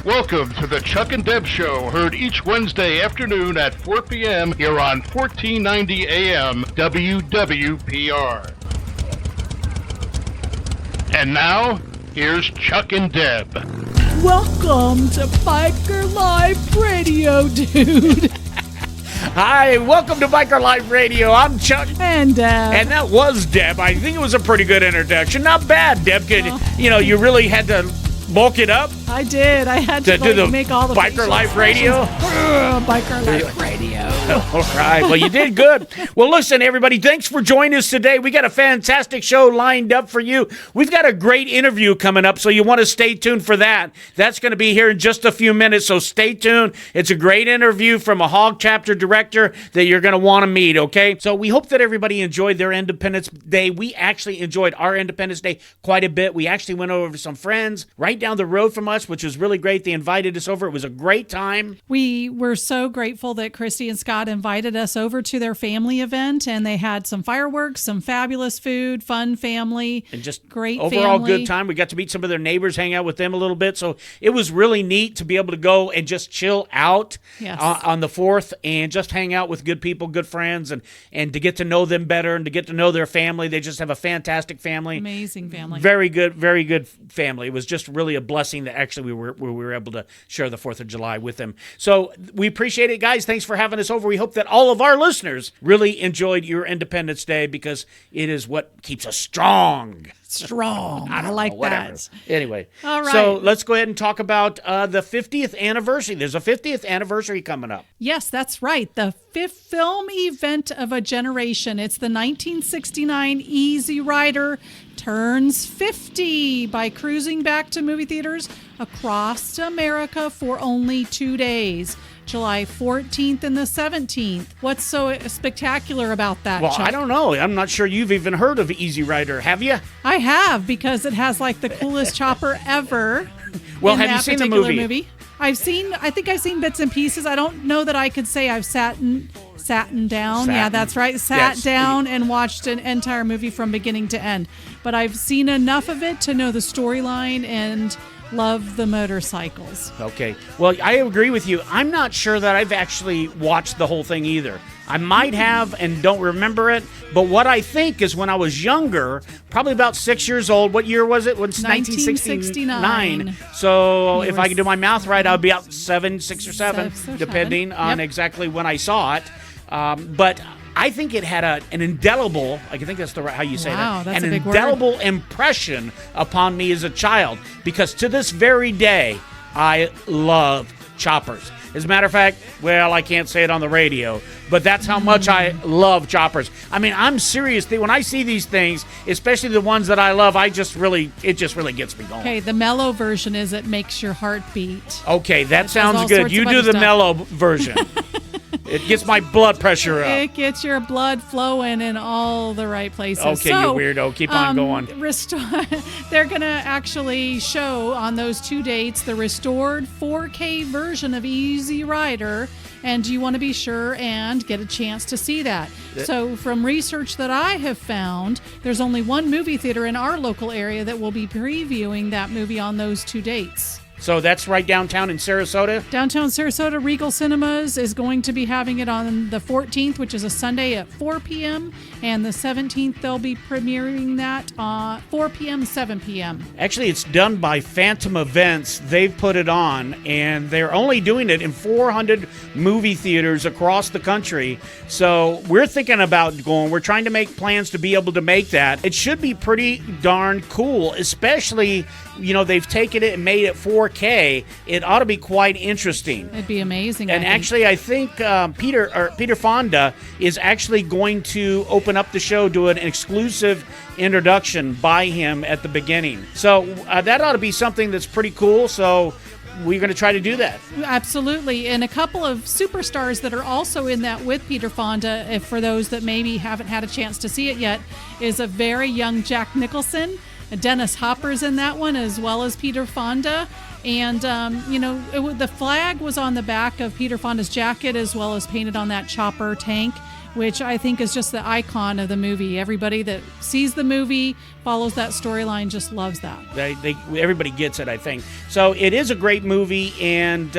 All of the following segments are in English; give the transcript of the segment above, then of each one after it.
Welcome to the Chuck-n-Deb Show, heard each Wednesday afternoon at 4 p.m. here on 1490 AM WWPR. And now, here's Chuck and Deb. Welcome to Biker Life Radio, dude. Hi, welcome to Biker Life Radio. I'm Chuck. And Deb. And that was Deb. I think it was a pretty good introduction. Not bad, Deb. You really had to bulk it up. I did. I had to do the make all the Biker Life Radio. Biker Life Radio. All right. Well, you did good. Well, listen, everybody, thanks for joining us today. We got a fantastic show lined up for you. We've got a great interview coming up, so you want to stay tuned for that. That's going to be here in just a few minutes, so stay tuned. It's a great interview from a HOG chapter director that you're going to want to meet, okay? So we hope that everybody enjoyed their Independence Day. We actually enjoyed our Independence Day quite a bit. We actually went over to some friends right down the road from us, which was really great. They invited us over. It was a great time. We were so grateful that Christy and Scott invited us over to their family event, and they had some fireworks, some fabulous food, fun family, and just great overall family. Good time. We got to meet some of their neighbors, hang out with them a little bit. So it was really neat to be able to go and just chill out on the 4th and just hang out with good people, good friends, and to get to know them better and to get to know their family. They just have a fantastic family. Amazing family. Very good family. It was just really a blessing that actually we were able to share the 4th of July with them. So we appreciate it, guys. Thanks for having us over. We hope that all of our listeners really enjoyed your Independence Day because it is what keeps us strong. I like that. Anyway, all right. So let's go ahead and talk about the 50th anniversary. There's a 50th anniversary coming up. Yes, that's right. The 5th film event of a generation. It's the 1969 Easy Rider turns 50 by cruising back to movie theaters across America for only 2 days. July 14th and the 17th. What's so spectacular about that, Well, Chuck? I don't know. I'm not sure you've even heard of Easy Rider, have you? I have, because it has like the coolest chopper ever. Well, have you seen the movie? I think I've seen bits and pieces. I don't know that I could say I've sat down. Yeah, that's right. Sat down and watched an entire movie from beginning to end. But I've seen enough of it to know the storyline and love the motorcycles. Okay. Well, I agree with you. I'm not sure that I've actually watched the whole thing either. I might have and don't remember it, but what I think is when I was younger, probably about 6 years old, what year was it? It was 1969. So if I can do my math right, I would be out 6 or 7, depending on exactly when I saw it. But I think it had an indelible, I think that's how you say that, that's an a big indelible impression upon me as a child, because to this very day, I love choppers. As a matter of fact, well, I can't say it on the radio, but that's how much I love choppers. I mean, I'm serious. When I see these things, especially the ones that I love, it just really gets me going. Okay, the mellow version is it makes your heart beat. Okay, that sounds good. You do the mellow version. It gets my blood pressure up. It gets your blood flowing in all the right places. Okay, you weirdo. Keep on going. They're going to actually show on those 2 dates the restored 4K version of Easy Rider, and you want to be sure and get a chance to see that. So from research that I have found, there's only one movie theater in our local area that will be previewing that movie on those 2 dates. So that's right downtown in Sarasota? Downtown Sarasota, Regal Cinemas is going to be having it on the 14th, which is a Sunday at 4 p.m. And the 17th, they'll be premiering that 4 p.m., 7 p.m. Actually, it's done by Phantom Events. They've put it on, and they're only doing it in 400 movie theaters across the country. So we're thinking about going. We're trying to make plans to be able to make that. It should be pretty darn cool, especially, they've taken it and made it 4K. It ought to be quite interesting. It'd be amazing. And actually, I think Peter Fonda is actually going to open up the show, do an exclusive introduction by him at the beginning. So that ought to be something that's pretty cool. So we're going to try to do that. Absolutely. And a couple of superstars that are also in that with Peter Fonda, if for those that maybe haven't had a chance to see it yet, is a very young Jack Nicholson. Dennis Hopper's in that one, as well as Peter Fonda. And, the flag was on the back of Peter Fonda's jacket, as well as painted on that chopper tank. which I think is just the icon of the movie. Everybody that sees the movie, follows that storyline, just loves that. Everybody gets it, I think. So it is a great movie, and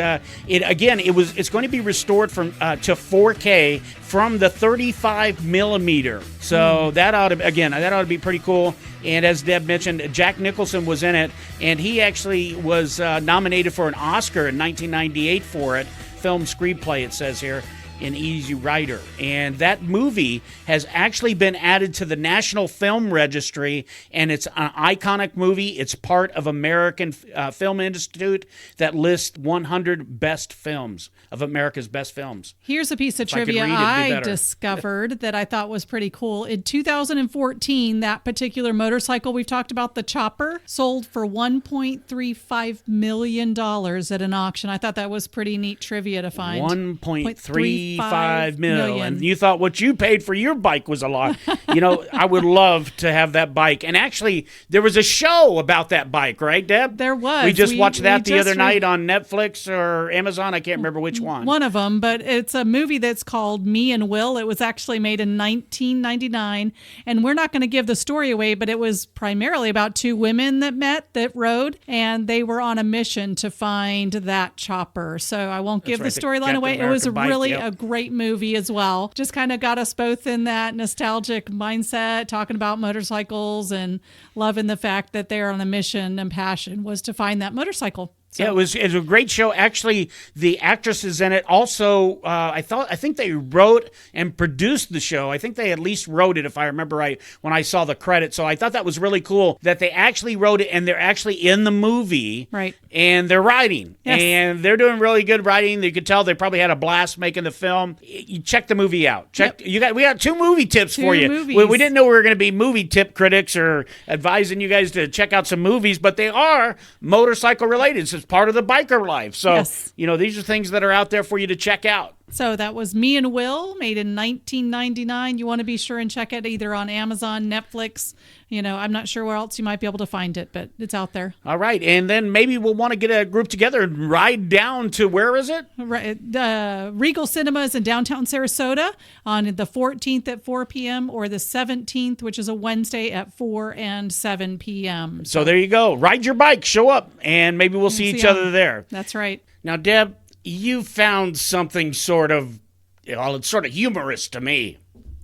it's going to be restored to 4K from the 35 millimeter. So that ought to be pretty cool. And as Deb mentioned, Jack Nicholson was in it, and he actually was nominated for an Oscar in 1998 for it. Film screenplay, it says here, in Easy Rider. And that movie has actually been added to the National Film Registry, and it's an iconic movie. It's part of American Film Institute that lists 100 best films of America's best films. Here's a piece of trivia I discovered that I thought was pretty cool. In 2014, that particular motorcycle we've talked about, the Chopper, sold for $1.35 million at an auction. I thought that was pretty neat trivia to find. 1.35 million. And you thought what you paid for your bike was a lot. I would love to have that bike. And actually, there was a show about that bike, right, Deb? There was. We just watched that the other night on Netflix or Amazon. I can't remember which one. One of them, but it's a movie that's called Me and Will. It was actually made in 1999, and we're not going to give the story away, but it was primarily about two women that rode, and they were on a mission to find that chopper. So I won't give the storyline away. It was a great movie as well. Just kind of got us both in that nostalgic mindset, talking about motorcycles and loving the fact that they're on a mission and passion was to find that motorcycle. So. Yeah, it was a great show. Actually, the actresses in it also, I think they wrote and produced the show. I think they at least wrote it, if I remember right, when I saw the credits. So I thought that was really cool that they actually wrote it and they're actually in the movie. Right. And they're writing. Yes. And they're doing really good writing. You could tell they probably had a blast making the film. You check the movie out. We got two movie tips for you. We didn't know we were going to be movie tip critics or advising you guys to check out some movies, but they are motorcycle related. So it's part of the biker life. So, yes. These are things that are out there for you to check out. So that was Me and Will, made in 1999. You want to be sure and check it either on Amazon, Netflix. I'm not sure where else you might be able to find it, but it's out there. All right. And then maybe we'll want to get a group together and ride down to, where is it? Regal Cinemas in downtown Sarasota on the 14th at 4 p.m. or the 17th, which is a Wednesday at 4 and 7 p.m. So there you go. Ride your bike, show up, and maybe we'll see each other there. That's right. Now, Deb, you found something it's sort of humorous to me.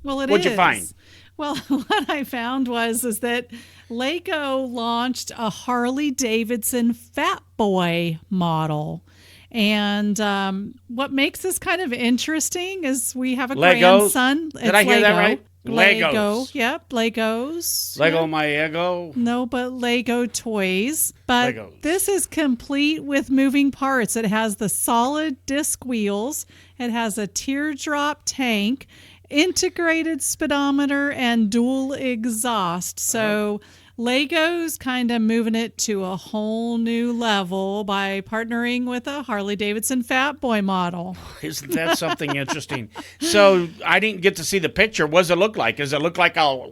Well, What'd you find? Well, what I found is that Lego launched a Harley-Davidson Fat Boy model. And what makes this kind of interesting is we have a grandson. Did I hear that right? Lego. Yep, Legos. Lego yep. My ego. No, but Lego toys. But Legos. This is complete with moving parts. It has the solid disc wheels. It has a teardrop tank, integrated speedometer, and dual exhaust. So Lego's kind of moving it to a whole new level by partnering with a Harley-Davidson Fat Boy model. Isn't that something interesting? So I didn't get to see the picture. What does it look like? Does it look like a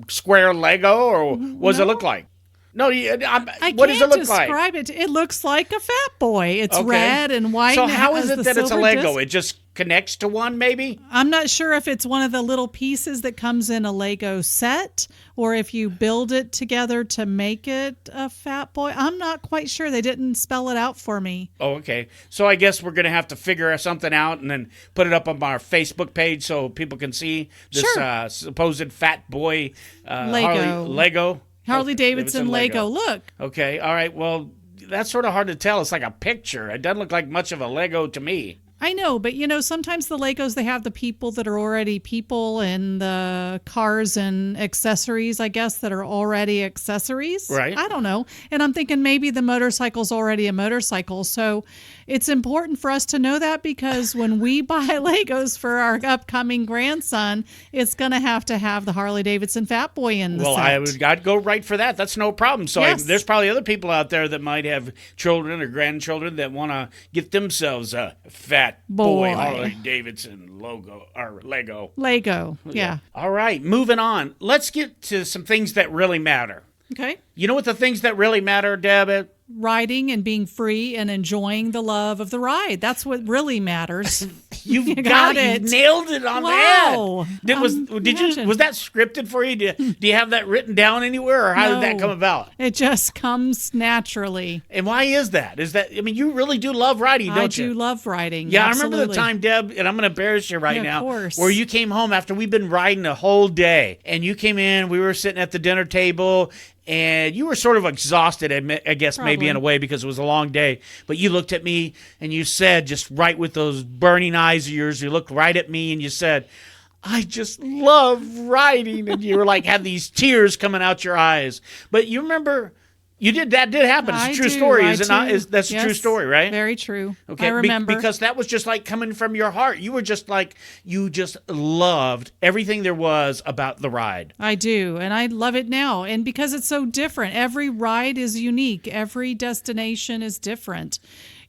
square Lego, or what does it look like? No, what does it look like? I can't describe it. It looks like a Fat Boy. It's red and white. So and how is it that it's a Lego? Disc. It just connects to one, maybe? I'm not sure if it's one of the little pieces that comes in a Lego set or if you build it together to make it a Fat Boy. I'm not quite sure. They didn't spell it out for me. Oh, okay. So I guess we're going to have to figure something out and then put it up on our Facebook page so people can see this supposed Fat Boy Lego. Harley-Davidson Lego. Look. Okay. All right. Well, that's sort of hard to tell. It's like a picture. It doesn't look like much of a Lego to me. I know, but sometimes the Legos, they have the people that are already people and the cars and accessories, I guess, that are already accessories. Right. I don't know. And I'm thinking maybe the motorcycle's already a motorcycle. So it's important for us to know that because when we buy Legos for our upcoming grandson, it's going to have the Harley-Davidson Fat Boy in the set. I'd go right for that. That's no problem. So yes. There's probably other people out there that might have children or grandchildren that want to get themselves a Fat Boy Harley-Davidson logo or Lego. Lego, yeah. All right, moving on. Let's get to some things that really matter. Okay. You know what the things that really matter, Deb? Riding and being free and enjoying the love of the ride. That's what really matters. You got it. You nailed it on wow. the head. Was that scripted for you? Do you have that written down anywhere, or how did that come about? It just comes naturally. And why is that? You really do love writing, don't you? I do love writing. Yeah, absolutely. I remember the time, Deb, and I'm going to embarrass you right now, of course. where you came home after we'd been riding a whole day, and you came in, we were sitting at the dinner table, and you were sort of exhausted, I guess, Probably. maybe in a way, because it was a long day. But you looked at me, and you said, just right with those burning eyes of yours, you looked right at me, and you said, I just love writing. And you were like, had these tears coming out your eyes. But you remember... That did happen. It's a true story, is it not? That's a true story, right? Very true. Okay, I remember. Because that was just like coming from your heart. You were just like, you just loved everything there was about the ride. I do, and I love it now. And because it's so different, every ride is unique. Every destination is different.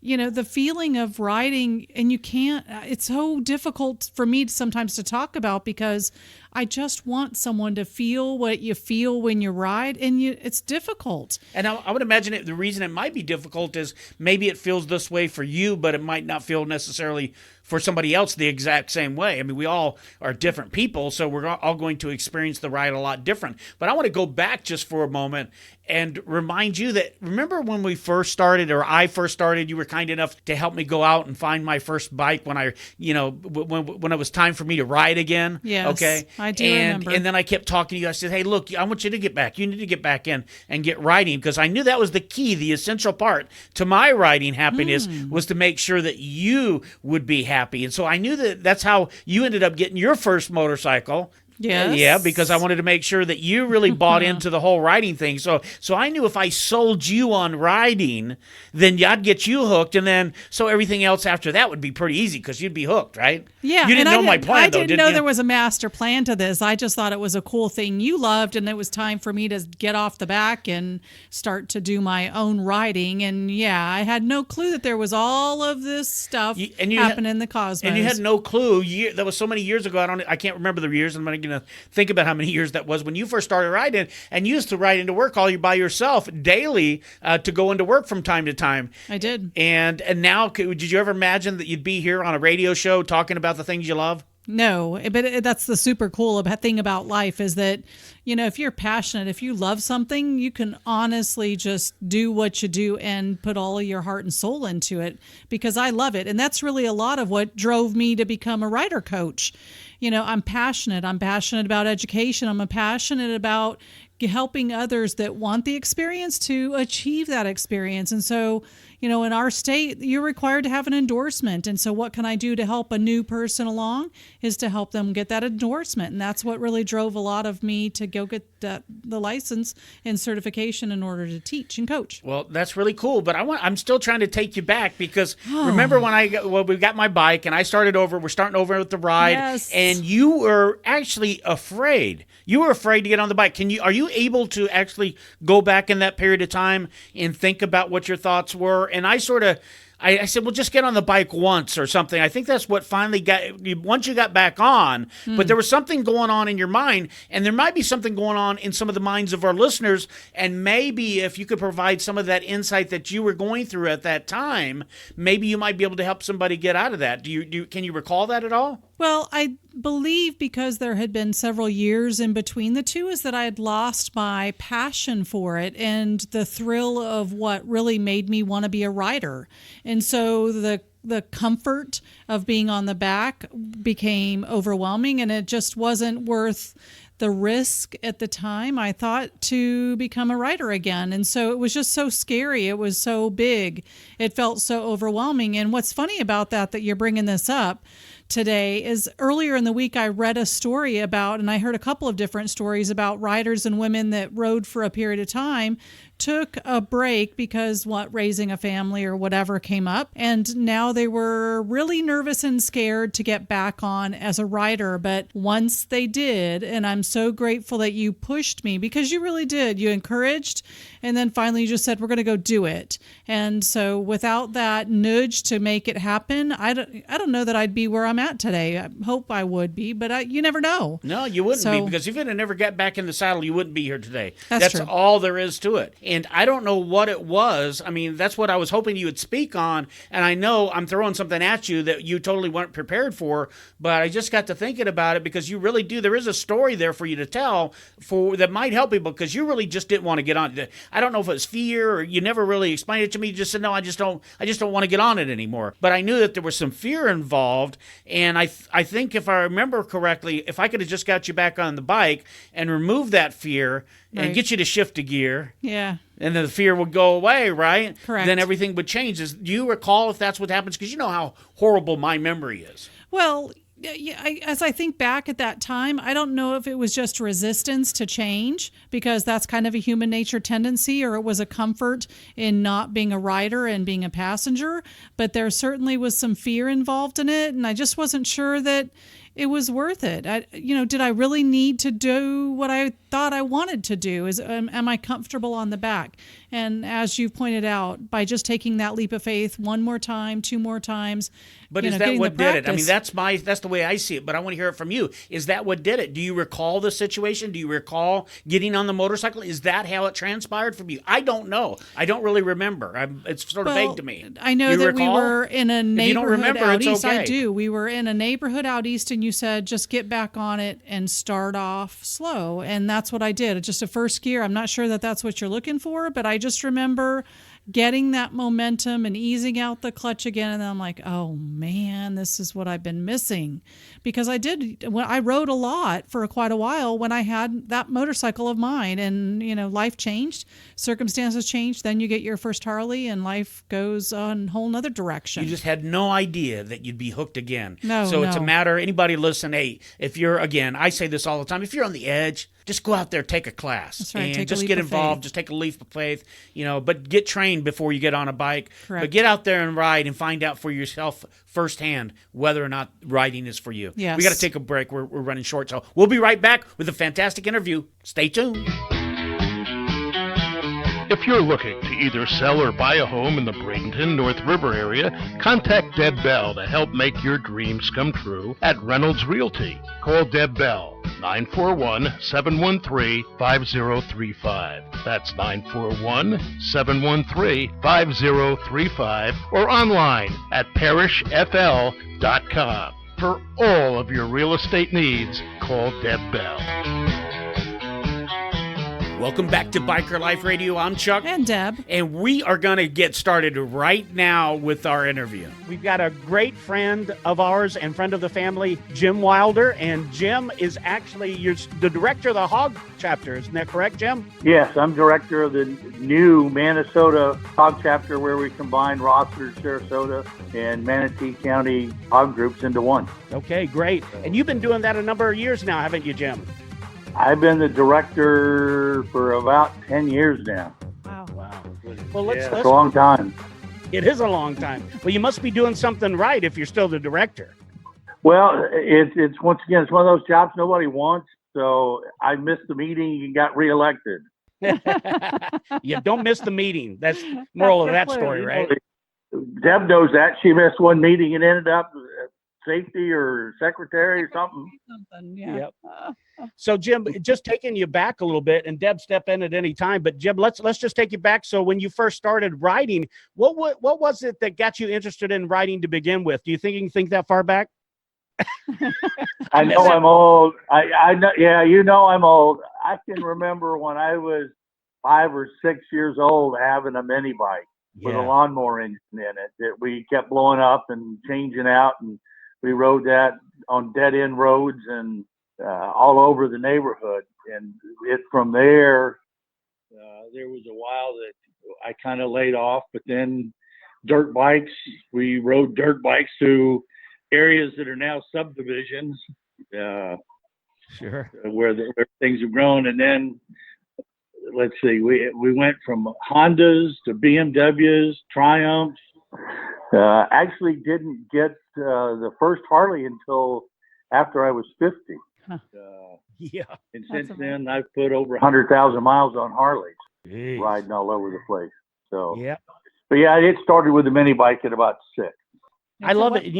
The feeling of riding, and it's so difficult for me sometimes to talk about because I just want someone to feel what you feel when you ride, and it's difficult. And I would imagine the reason it might be difficult is maybe it feels this way for you, but it might not feel necessarily for somebody else the exact same way. We all are different people, so we're all going to experience the ride a lot different. But I want to go back just for a moment and remind you that, remember when we first started, or I first started, you were kind enough to help me go out and find my first bike when when it was time for me to ride again. Yes, okay? I do remember. And then I kept talking to you. I said, hey, look, I want you to get back. You need to get back in and get riding, because I knew that was the key, the essential part to my riding happiness was to make sure that you would be happy. And so I knew that's how you ended up getting your first motorcycle. Yes. Yeah, because I wanted to make sure that you really bought into the whole riding thing. So I knew if I sold you on riding, then I'd get you hooked, and then so everything else after that would be pretty easy because you'd be hooked, right? Yeah. You didn't know my plan, though, did you? I didn't know there was a master plan to this. I just thought it was a cool thing you loved, and it was time for me to get off the back and start to do my own riding. And yeah, I had no clue that there was all of this stuff happening in the cosmos. And you had no clue. That was so many years ago. I can't remember the years. I'm not going to think about how many years that was when you first started riding, and you used to ride into work all by yourself daily to go into work from time to time. I did. And now, did you ever imagine that you'd be here on a radio show talking about the things you love? No, but that's the super cool thing about life is that, if you're passionate, if you love something, you can honestly just do what you do and put all of your heart and soul into it, because I love it. And that's really a lot of what drove me to become a rider coach. I'm passionate. I'm passionate about education. I'm passionate about helping others that want the experience to achieve that experience. And so, in our state, you're required to have an endorsement. And so what can I do to help a new person along is to help them get that endorsement. And that's what really drove a lot of me to go get the license and certification in order to teach and coach. Well, that's really cool. But I'm still trying to take you back, because remember when we got my bike and I started over, we're starting over with the ride. Yes. And you were actually afraid. You were afraid to get on the bike. Are you able to actually go back in that period of time and think about what your thoughts were? And I said, well, just get on the bike once or something. I think that's what finally once you got back on, but there was something going on in your mind, and there might be something going on in some of the minds of our listeners, and maybe if you could provide some of that insight that you were going through at that time, maybe you might be able to help somebody get out of that. Can you recall that at all? Well, I believe because there had been several years in between the two is that I had lost my passion for it and the thrill of what really made me want to be a rider. And so the comfort of being on the back became overwhelming, and it just wasn't worth the risk at the time, I thought, to become a rider again. And so it was just so scary. It was so big. It felt so overwhelming. And what's funny about that you're bringing this up today is earlier in the week I read a story about, and I heard a couple of different stories about riders and women that rode for a period of time, took a break because raising a family or whatever came up, and now they were really nervous and scared to get back on as a rider. But once they did, and I'm so grateful that you pushed me, because you really did, you encouraged, and then finally you just said, we're going to go do it. And so without that nudge to make it happen, I don't know that I'd be where I'm at today. I hope I would be, but you never know. No, you wouldn't be, because if you'd have never got back in the saddle, you wouldn't be here today. That's true. All there is to it. And I don't know what it was. I mean, that's what I was hoping you would speak on. And I know I'm throwing something at you that you totally weren't prepared for, but I just got to thinking about it because you really do. There is a story there for you to tell that might help people, because you really just didn't want to get on. I don't know if it was fear or you never really explained it to me. You just said, no, I just don't want to get on it anymore. But I knew that there was some fear involved. And I think if I remember correctly, if I could have just got you back on the bike and removed that fear and get you to shift a gear. Yeah. And then the fear would go away, right? Correct. Then everything would change. Do you recall if that's what happens? Because you know how horrible my memory is. Well, as I think back at that time, I don't know if it was just resistance to change, because that's kind of a human nature tendency, or it was a comfort in not being a rider and being a passenger. But there certainly was some fear involved in it, and I just wasn't sure that it was worth it. Did I really need to do what I thought I wanted to do? Am I comfortable on the back? And as you pointed out, by just taking that leap of faith one more time, two more times. But is that what did it? I mean, that's the way I see it, but I want to hear it from you. Is that what did it? Do you recall the situation? Do you recall getting on the motorcycle? Is that how it transpired from you? I don't know. I don't really remember. It's sort of vague to me. I know that we were in a neighborhood out east. Okay. I do. We were in a neighborhood out east, and you said just get back on it and start off slow. And that's what I did. Just a first gear. I'm not sure that that's what you're looking for, but I just remember getting that momentum and easing out the clutch again. And then I'm like, oh man, this is what I've been missing. Because I rode a lot for quite a while when I had that motorcycle of mine, and life changed, circumstances changed. Then you get your first Harley and life goes on a whole nother direction. You just had no idea that you'd be hooked again. No. It's a matter, anybody listen, hey, if you're, again, I say this all the time, if you're on the edge, just go out there, take a class. That's right, and just get involved, just take a leap of faith, but get trained before you get on a bike. Correct. But get out there and ride and find out for yourself firsthand whether or not riding is for you. Yes. We got to take a break. We're running short, so we'll be right back with a fantastic interview. Stay tuned. If you're looking to either sell or buy a home in the Bradenton, North River area, contact Deb Bell to help make your dreams come true at Reynolds Realty. Call Deb Bell, 941-713-5035. That's 941-713-5035, or online at parishfl.com. For all of your real estate needs, call Deb Bell. Welcome back to Biker Life Radio. I'm Chuck. And Deb. And we are going to get started right now with our interview. We've got a great friend of ours and friend of the family, Jim Wilder. And Jim is actually the director of the HOG chapter. Isn't that correct, Jim? Yes, I'm director of the new Manasota HOG chapter, where we combine Rossford, Sarasota, and Manatee County HOG groups into one. Okay, great. And you've been doing that a number of years now, haven't you, Jim? I've been the director for about 10 years now. Wow. Well, It's a long time. It is a long time. Well, you must be doing something right if you're still the director. Well, it's once again, it's one of those jobs nobody wants. So I missed the meeting and got reelected. You don't miss the meeting. That's moral of that story, right? Deb knows that. She missed one meeting and ended up safety or secretary or something. Yeah. Yep. So Jim, just taking you back a little bit, and Deb, step in at any time. But Jim, let's just take you back. So when you first started riding, what was it that got you interested in riding to begin with? Do you think you can think that far back? I know I'm old. I know. Yeah, I'm old. I can remember when I was 5 or 6 years old having a mini bike with a lawnmower engine in it that we kept blowing up and changing out, and we rode that on dead end roads and all over the neighborhood. And from there, there was a while that I kind of laid off, but then dirt bikes, we rode dirt bikes through areas that are now subdivisions, Sure. where things have grown. And then, let's see, we went from Hondas to BMWs, Triumphs. Actually didn't get the first Harley until after I was 50. Huh. Yeah. And since then, I've put over 100,000 miles on Harleys, Jeez. riding all over the place. So, Yeah. But yeah, it started with a mini bike at about 6. I love it.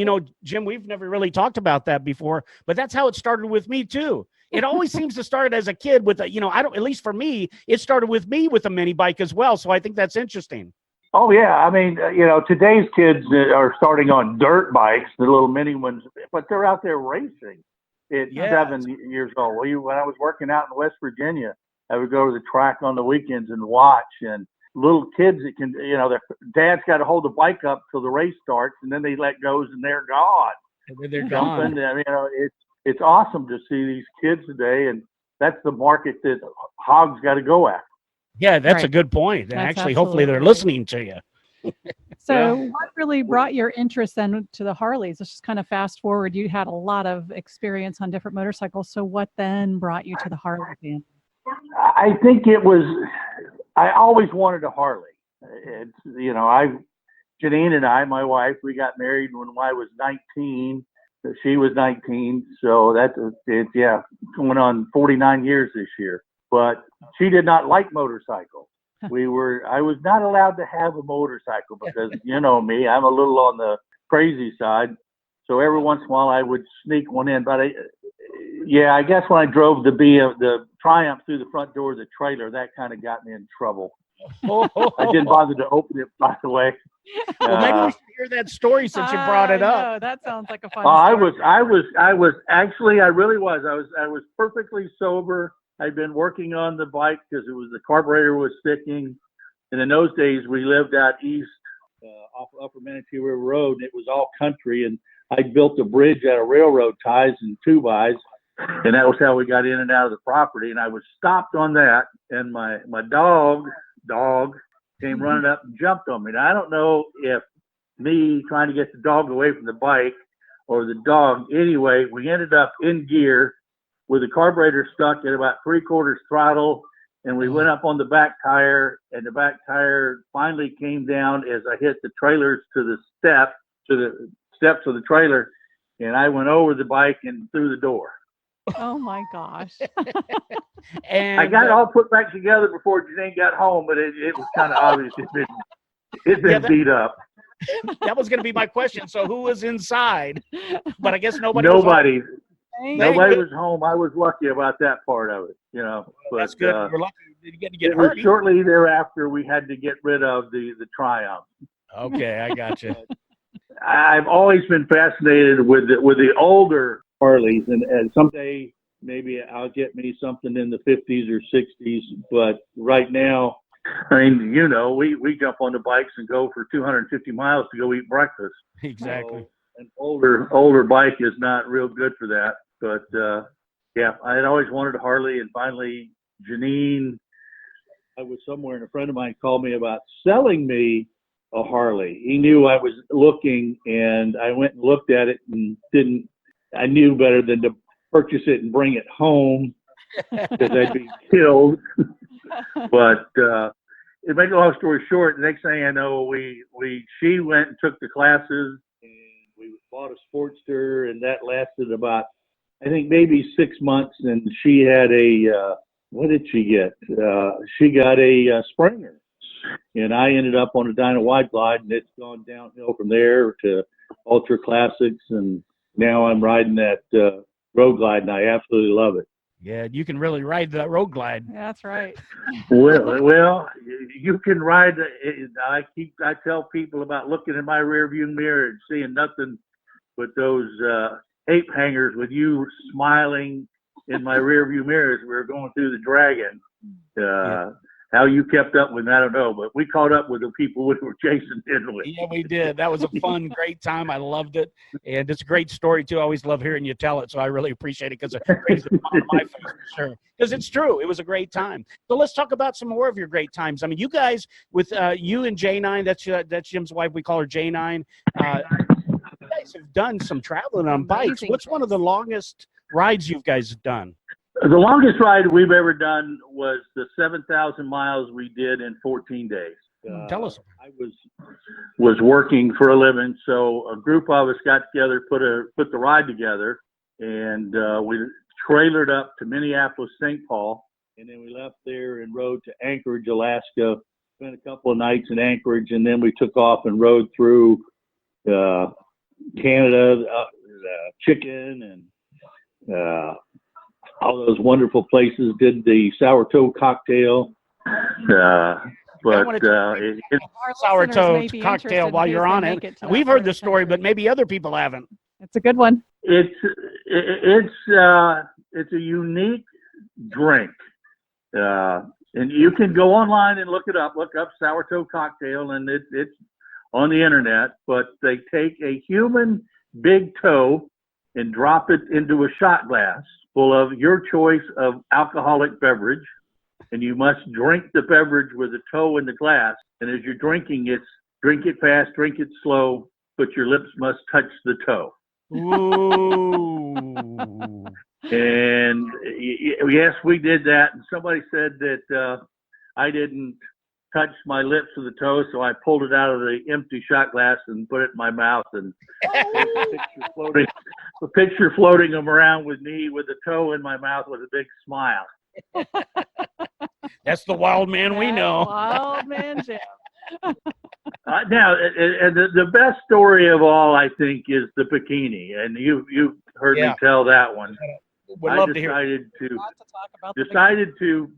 Jim, we've never really talked about that before, but that's how it started with me too. It always seems to start as a kid with a, at least for me, it started with me with a mini bike as well. So I think that's interesting. Oh yeah, I mean, today's kids are starting on dirt bikes, the little mini ones, but they're out there racing at 7 years old. When I was working out in West Virginia, I would go to the track on the weekends and watch, and little kids that can, their dad's got to hold the bike up till the race starts, and then they let go and they're gone. And they're gone. I mean, it's awesome to see these kids today, and that's the market that HOG's got to go after. Yeah, that's a good point. And actually, hopefully they're listening to you. So what really brought your interest then to the Harleys? Let's just kind of fast forward. You had a lot of experience on different motorcycles. So what then brought you to the Harley family? I think I always wanted a Harley. It's, Janine and I, my wife, we got married when I was 19. She was 19. So going on 49 years this year. But she did not like motorcycles. I was not allowed to have a motorcycle because, you know me, I'm a little on the crazy side. So every once in a while I would sneak one in. But I guess when I drove the Triumph through the front door of the trailer, that kind of got me in trouble. I didn't bother to open it, by the way. Well, maybe we should hear that story since you brought it up. No, that sounds like a fun story. I really was. I was perfectly sober. I'd been working on the bike because the carburetor was sticking. And in those days, we lived out east off Upper Manatee River Road, and it was all country. And I built a bridge out of railroad ties and 2x, and that was how we got in and out of the property. And I was stopped on that, and my dog came running up and jumped on me. Now, I don't know if me trying to get the dog away from the bike or the dog. Anyway, we ended up in gear with the carburetor stuck at about 3/4 throttle, and we went up on the back tire, and the back tire finally came down as I hit the trailers to the steps of the trailer, and I went over the bike and through the door. Oh my gosh. And I got it all put back together before Janine got home, but it was kind of obvious it'd been beat up. That was going to be my question. So who was inside? But I guess nobody was home. I was lucky about that part of it, But, that's good. You're lucky you didn't get it was hurt. shortly thereafter we had to get rid of the Triumph. Okay, I got you. I've always been fascinated with the older Harleys, and someday maybe I'll get me something in the 50s or 60s. But right now, I mean, we jump on the bikes and go for 250 miles to go eat breakfast. Exactly. So an older bike is not real good for that. But I had always wanted a Harley, and finally, Janine, I was somewhere, and a friend of mine called me about selling me a Harley. He knew I was looking, and I went and looked at it and I knew better than to purchase it and bring it home because I'd be killed. But to make a long story short, the next thing I know, she went and took the classes, and we bought a Sportster, and that lasted about, I think, maybe 6 months. And she had what did she get? She got a Springer, and I ended up on a Dyna Wide Glide, and it's gone downhill from there to Ultra Classics, and now I'm riding that Road Glide, and I absolutely love it. Yeah, you can really ride that Road Glide. Yeah, that's right. Well, you can ride. I tell people about looking in my rearview mirror and seeing nothing but those ape hangers with you smiling in my rearview mirror as we were going through the Dragon. How you kept up with me, I don't know, but we caught up with the people we were chasing, didn't we? Yeah, we did. That was a fun, great time. I loved it. And it's a great story, too. I always love hearing you tell it, so I really appreciate it because it brings a smile on my face for sure. Because it's true. It was a great time. So let's talk about some more of your great times. I mean, you guys, with you and J9, that's Jim's wife. We call her J9. You guys have done some traveling on bikes. What's one of the longest rides you guys have done? The longest ride we've ever done was the 7,000 miles we did in 14 days. Tell us. I was working for a living, so a group of us got together, put the ride together, and we trailered up to Minneapolis, St. Paul, and then we left there and rode to Anchorage, Alaska. Spent a couple of nights in Anchorage, and then we took off and rode through Canada, Chicken, and all those wonderful places. Did the sourdough cocktail. But sourdough cocktail while you're on it. We've heard the story, but maybe other people haven't. It's a good one. It's a unique drink, and you can go online and look it up. Look up sourdough cocktail, and it's on the internet. But they take a human big toe and drop it into a shot glass full of your choice of alcoholic beverage. And you must drink the beverage with the toe in the glass. And as you're drinking it, drink it fast, drink it slow, but your lips must touch the toe. Ooh. And yes, we did that. And somebody said that I didn't touch my lips with the toe, so I pulled it out of the empty shot glass and put it in my mouth. And the picture floating around with me with the toe in my mouth with a big smile. That's the wild man we know. Wild man Jim. Now, and the best story of all, I think, is the bikini, and you've heard me tell that one. Would love to hear. Decided to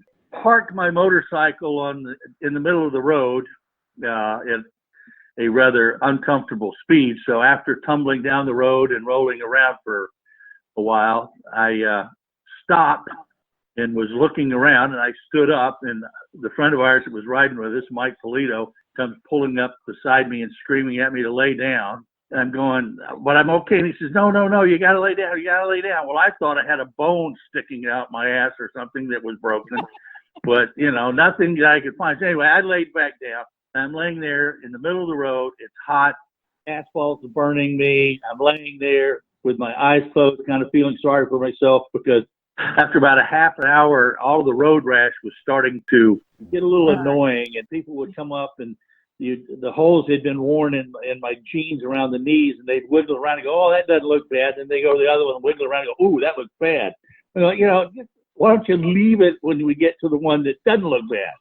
park my motorcycle in the middle of the road at a rather uncomfortable speed. So after tumbling down the road and rolling around for a while, I stopped and was looking around, and I stood up, and the friend of ours that was riding with us, Mike Polito, comes pulling up beside me and screaming at me to lay down. And I'm going, but I'm okay. And he says, no, you got to lay down. You got to lay down. Well, I thought I had a bone sticking out my ass or something that was broken, but, nothing that I could find. So anyway, I laid back down. I'm laying there in the middle of the road. It's hot. Asphalt's burning me. I'm laying there with my eyes closed, kind of feeling sorry for myself because after about a half an hour, all of the road rash was starting to get a little annoying, and people would come up, and the holes had been worn in my jeans around the knees, and they'd wiggle around and go, "Oh, that doesn't look bad." Then they go to the other one and wiggle around and go, "Ooh, that looks bad." Why don't you leave it when we get to the one that doesn't look bad?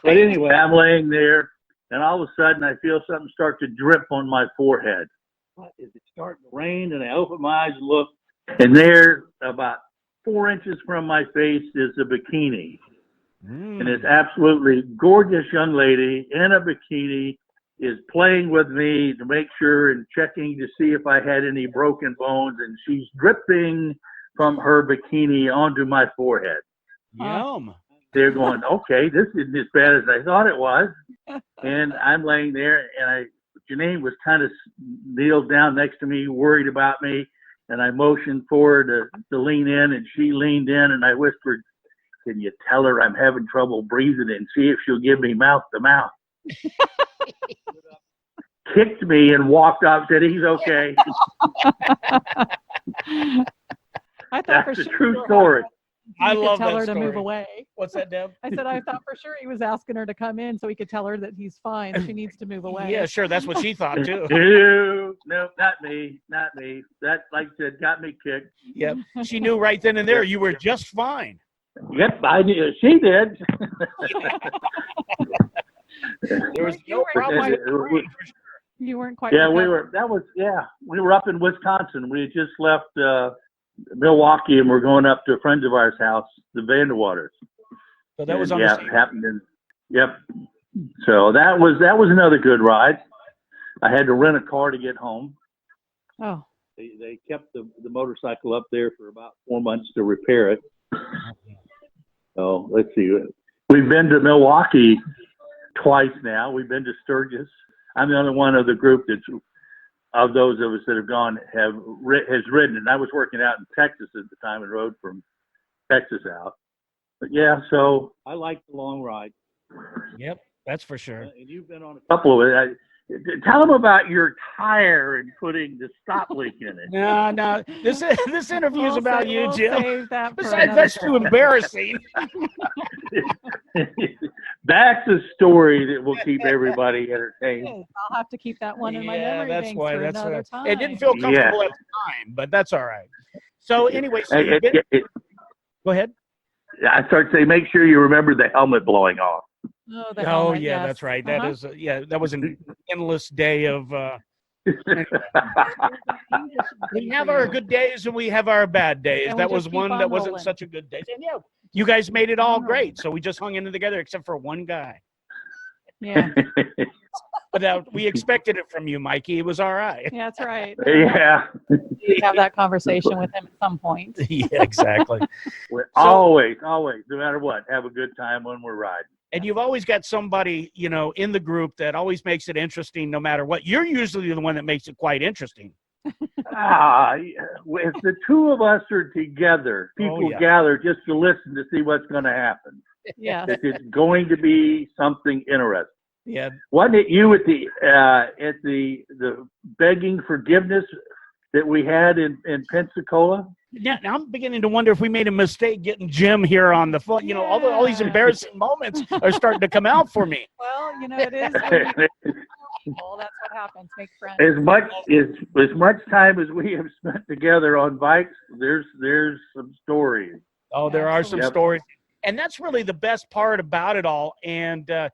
But anyway, I'm laying there, and all of a sudden I feel something start to drip on my forehead. What is it starting to rain? And I open my eyes and look, and there, about 4 inches from my face, is a bikini. And this absolutely gorgeous young lady in a bikini is playing with me to make sure and checking to see if I had any broken bones. And she's dripping from her bikini onto my forehead. Yum. They're going, okay, this isn't as bad as I thought it was. And I'm laying there, and Janine was kind of kneeled down next to me, worried about me. And I motioned for her to lean in, and she leaned in, and I whispered, "Can you tell her I'm having trouble breathing and see if she'll give me mouth to mouth?" Kicked me and walked off, said, "He's okay." I thought That's for a sure true story. I love tell that her story. to move away. What's that, Deb? I said I thought for sure he was asking her to come in so he could tell her that he's fine. She needs to move away. Yeah, sure. That's what she thought too. No, not me. That, like I said, got me kicked. Yep. She knew right then and there you were just fine. Yep, I knew. She did. There was You no were problem. quite- You weren't quite. Yeah, we recovered. were up in Wisconsin. We had just left Milwaukee, and we're going up to a friend of ours' house, the Vanderwaters. So that was on the the same. happened. Yep. So that was another good ride. I had to rent a car to get home. Oh. They kept the motorcycle up there for about 4 months to repair it. So let's see. We've been to Milwaukee twice now. We've been to Sturgis. I'm the only one of the group that's of those of us that have gone has ridden. And I was working out in Texas at the time and rode from Texas out. But yeah, so I like the long ride. Yep, that's for sure. And you've been on a couple of it. Tell them about your tire and putting the stop leak in it. No. This interview is about you, Jim. Save that for Besides, another that's too embarrassing. That's a story that will keep everybody entertained. I'll have to keep that one in my memory that's bank why. for That's another why. time. It didn't feel comfortable at the time, but that's all right. So anyway, so you've been, go ahead. I start to say, make sure you remember the helmet blowing off. Oh, Oh helmet, yeah, yes. that's right. That is that was an endless day of We have our good days and we have our bad days. And we That just was keep one on that wasn't rolling. such a good day. And yeah, you guys made it all on rolling. great. So we just hung in together except for one guy. Yeah, But we expected it from you, Mikey. It was all right. yeah, that's right. Yeah. We have that conversation with him at some point. Yeah, exactly. Always, no matter what, have a good time when we're riding. And you've always got somebody, in the group that always makes it interesting no matter what. You're usually the one that makes it quite interesting. If the two of us are together, people gather just to listen to see what's going to happen. Yeah. It's going to be something interesting. Yeah. Wasn't it you at the begging forgiveness that we had in Pensacola? Now I'm beginning to wonder if we made a mistake getting Jim here on the phone. All these embarrassing moments are starting to come out for me. Well, it is. Well, that's what happens. Make friends. As much time as we have spent together on bikes, there's some stories. Oh, there are some Yep. stories. And that's really the best part about it all. And, I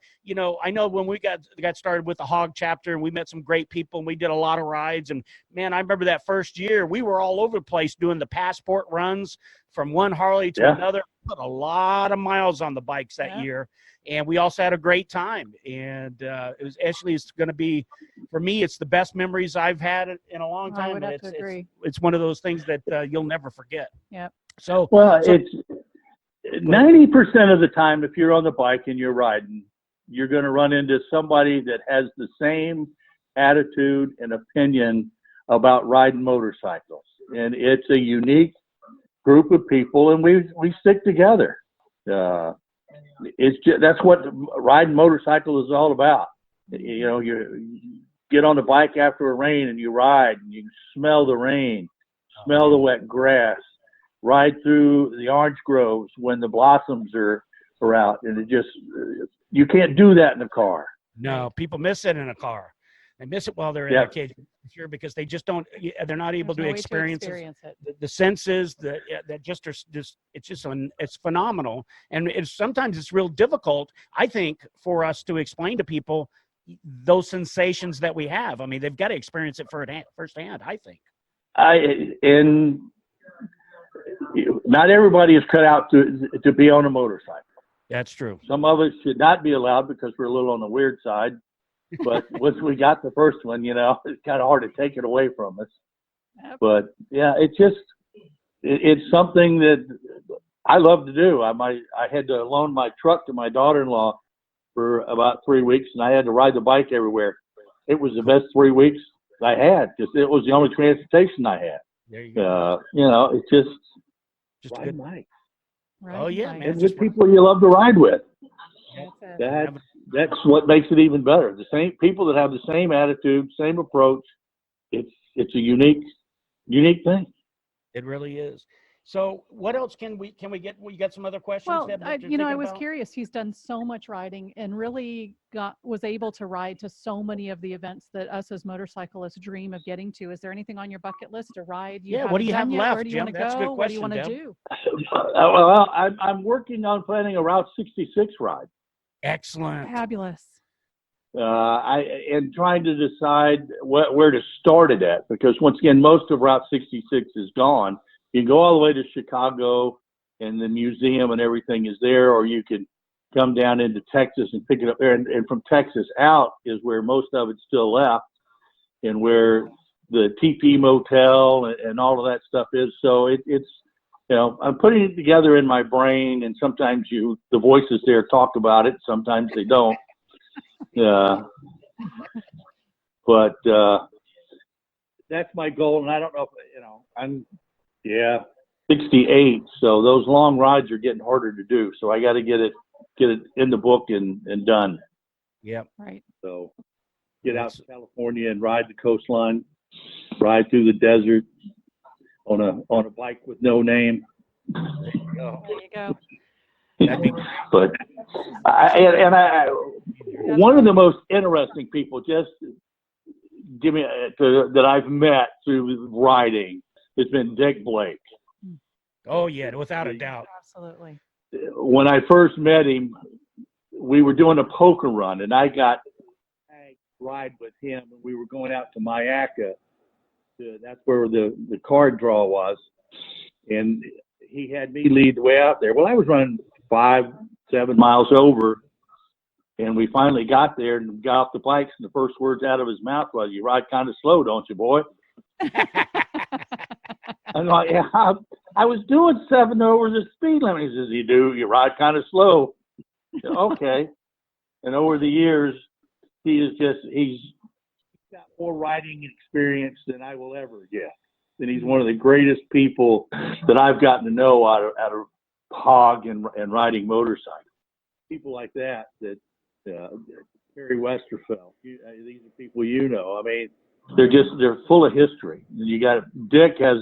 know when we got started with the HOG chapter and we met some great people and we did a lot of rides. And, man, I remember that first year we were all over the place doing the passport runs from one Harley to another. Put a lot of miles on the bikes that year. And we also had a great time. And it's going to be, for me, it's the best memories I've had in a long time. I would have to agree. It's one of those things that you'll never forget. Yep. So, it's 90% of the time, if you're on the bike and you're riding, you're going to run into somebody that has the same attitude and opinion about riding motorcycles. And it's a unique group of people, and we stick together. That's what riding motorcycle is all about. You get on the bike after a rain and you ride and you smell the rain, smell the wet grass, ride through the orange groves when the blossoms are out, and you can't do that in a car. No, people miss it in a car. They miss it while they're in their cage, sure, because they just don't. They're not able to experience it. The senses that just are just. It's phenomenal, and sometimes it's real difficult, I think, for us to explain to people those sensations that we have. I mean, they've got to experience it firsthand. I think. Not everybody is cut out to be on a motorcycle. That's true. Some of us should not be allowed because we're a little on the weird side. But once we got the first one, it's kind of hard to take it away from us. Yep. But yeah, it's something that I love to do. I had to loan my truck to my daughter-in-law for about 3 weeks, and I had to ride the bike everywhere. It was the best 3 weeks I had because it was the only transportation I had. There you go. It's just a good bike. Right. Oh yeah, man. And with people you love to ride with. That's it. That's what makes it even better. The same people that have the same attitude, same approach. It's a unique thing. It really is. So what else can we get? We got some other questions? Well, Deb, that you're I thinking was about? curious. He's done so much riding and really was able to ride to so many of the events that us as motorcyclists dream of getting to. Is there anything on your bucket list to ride? What do you have left, Where do you Jim? want to That's a go? good What do you question, want to Deb. do? Well, I'm working on planning a Route 66 ride. Excellent. Fabulous. And trying to decide where to start it at, because once again, most of Route 66 is gone. You can go all the way to Chicago, and the museum and everything is there, or you can come down into Texas and pick it up there. And from Texas out is where most of it's still left, and where the TP motel and all of that stuff is. So it's I'm putting it together in my brain, and sometimes the voices there talk about it, sometimes they don't. But that's my goal, and I don't know if I'm 68, so those long rides are getting harder to do. So I got to get it in the book and done. Yep. Right. So get out to California and ride the coastline, ride through the desert on a bike with no name. There you go. But one of the most interesting people that I've met through riding has been Dick Blake. Oh yeah, without a doubt. Absolutely. When I first met him, we were doing a poker run, and I got ride with him, and we were going out to Mayaca. That's where the card draw was, and he had me lead the way out there. Well, I was running 5-7 miles over, and we finally got there and got off the bikes, and the first words out of his mouth was, "You ride kind of slow, don't you, boy?" I'm like, "Yeah, I was doing 7 over the speed limit." He says, you ride kind of slow." Said, okay. And over the years, he's got more riding experience than I will ever get. And he's one of the greatest people that I've gotten to know out of HOG and riding motorcycles. People like that Terry Westerfeld, these are people you know. I mean, they're full of history. You got Dick has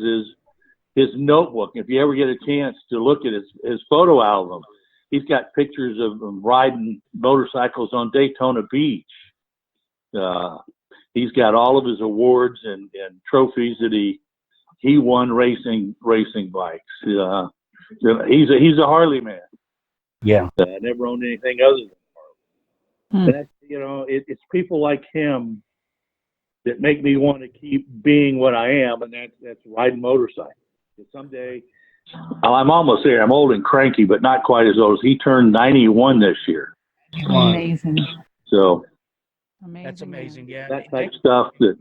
his notebook. If you ever get a chance to look at his photo album, he's got pictures of him riding motorcycles on Daytona Beach. He's got all of his awards and trophies that he won racing bikes. He's a Harley man. Yeah. I never owned anything other than Harley. And that's, it's people like him that make me want to keep being what I am, and that's riding motorcycles. Someday, I'm almost there. I'm old and cranky, but not quite as old as he turned 91 this year. Amazing. So that's amazing. Yeah, that type of stuff that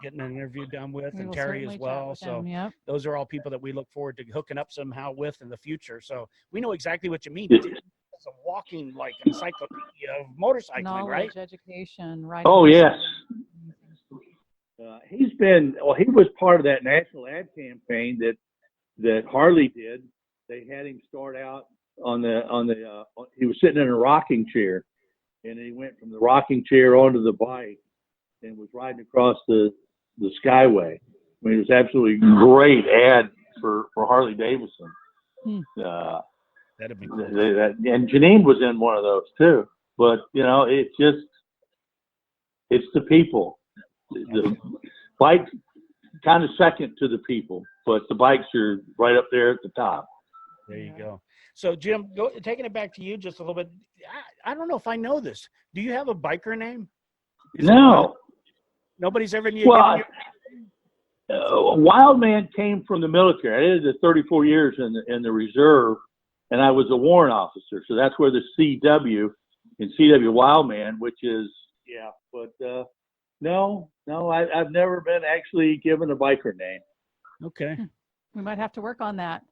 getting an interview done with, We and will Terry certainly as well. chat with So them, yep. those are all people that we look forward to hooking up somehow with in the future. So we know exactly what you mean. Yeah. It's a walking encyclopedia of motorcycling, Knowledge, right? education, right? Oh, yes. He was part of that national ad campaign that Harley did. They had him start out he was sitting in a rocking chair, and he went from the rocking chair onto the bike and was riding across the Skyway. I mean, it was absolutely great ad for Harley-Davidson. That'd be cool. And Janine was in one of those too. But it's the people. The bike kind of second to the people, but the bikes are right up there at the top. There you go. So Jim, taking it back to you just a little bit. I don't know if I know this. Do you have a biker name? No. Nobody's ever given you. Wildman came from the military. I did 34 years in the reserve, and I was a warrant officer. So that's where the CW in CW Wildman, which is No, I've never been actually given a biker name. Okay. We might have to work on that.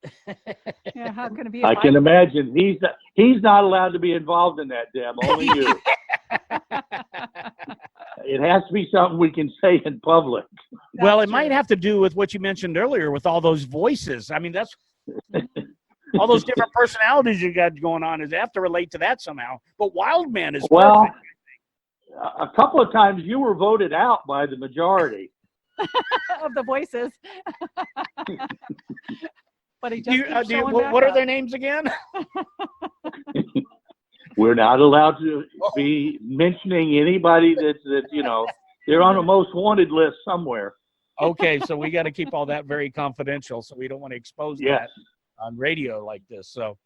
Yeah, how can it be? I can imagine he's not allowed to be involved in that, Deb. Only you. It has to be something we can say in public. Well, it might have to do with what you mentioned earlier with all those voices. I mean, that's all those different personalities you got going on. They have to relate to that somehow. But Wildman is perfect. A couple of times you were voted out by the majority of the voices. But he just what are their names again? We're not allowed to be mentioning anybody that's they're on a most wanted list somewhere. Okay, so we got to keep all that very confidential, so we don't want to expose that on radio like this. So.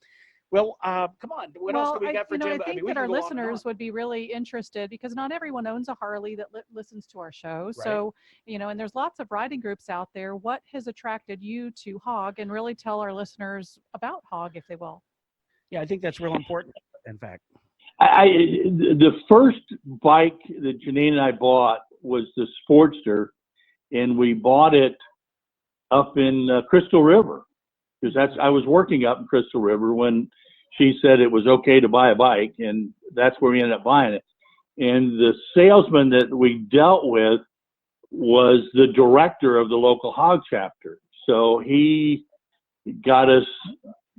Well, come on. What else do we got for Jim? I think that our listeners would be really interested because not everyone owns a Harley that listens to our show. Right. So, and there's lots of riding groups out there. What has attracted you to HOG, and really tell our listeners about HOG, if they will? Yeah, I think that's real important, in fact. The first bike that Janine and I bought was the Sportster, and we bought it up in Crystal River. Because I was working up in Crystal River when she said it was okay to buy a bike, and that's where we ended up buying it. And the salesman that we dealt with was the director of the local HOG chapter. So he got us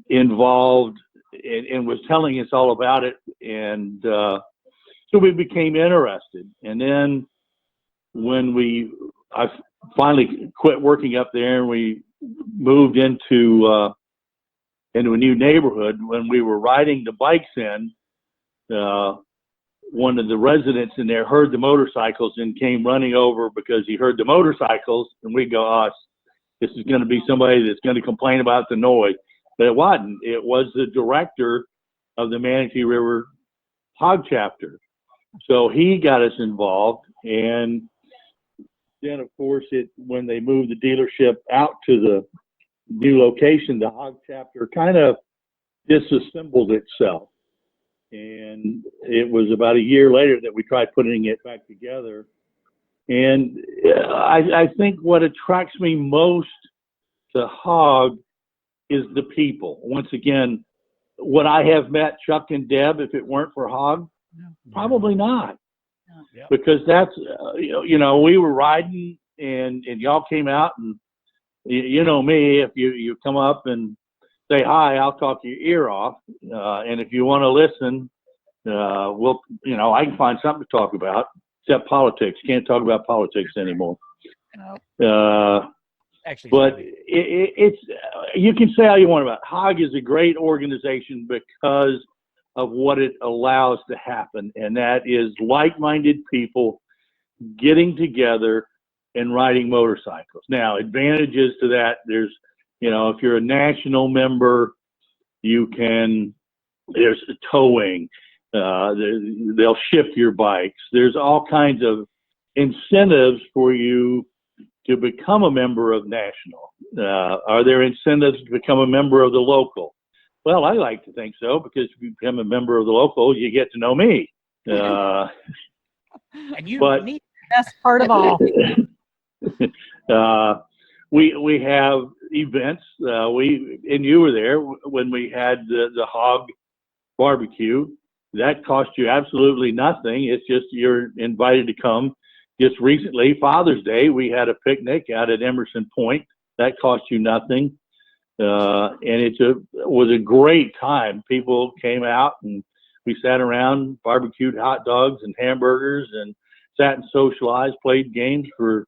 involved and was telling us all about it. And so we became interested. And then when I finally quit working up there and we moved into a new neighborhood, when we were riding the bikes in, one of the residents in there heard the motorcycles and came running over because he heard the motorcycles, and we go, this is going to be somebody that's going to complain about the noise. But it wasn't. It was the director of the Manatee River HOG chapter. So he got us involved, and then of course when they moved the dealership out to the new location, the HOG chapter kind of disassembled itself. And it was about a year later that we tried putting it back together. And I think what attracts me most to HOG is the people. Once again, would I have met Chuck-n-Deb if it weren't for HOG? Probably not. Yeah. Because that's, we were riding and y'all came out, and you know me, if you come up and say hi, I'll talk your ear off. And if you want to listen, I can find something to talk about, except politics. Can't talk about politics anymore. Actually, but it's you can say how you want about it. HOG is a great organization because of what it allows to happen, and that is like-minded people getting together and riding motorcycles. Now, advantages to that, there's, if you're a national member, there's towing, they'll ship your bikes. There's all kinds of incentives for you to become a member of national. Are there incentives to become a member of the local? Well, I like to think so, because if you become a member of the local, you get to know me. and you need the best part of all. We have events. And you were there when we had the HOG barbecue. That cost you absolutely nothing. It's just you're invited to come. Just recently, Father's Day, we had a picnic out at Emerson Point. That cost you nothing. And it was a great time. People came out and we sat around, barbecued hot dogs and hamburgers, and sat and socialized, played games for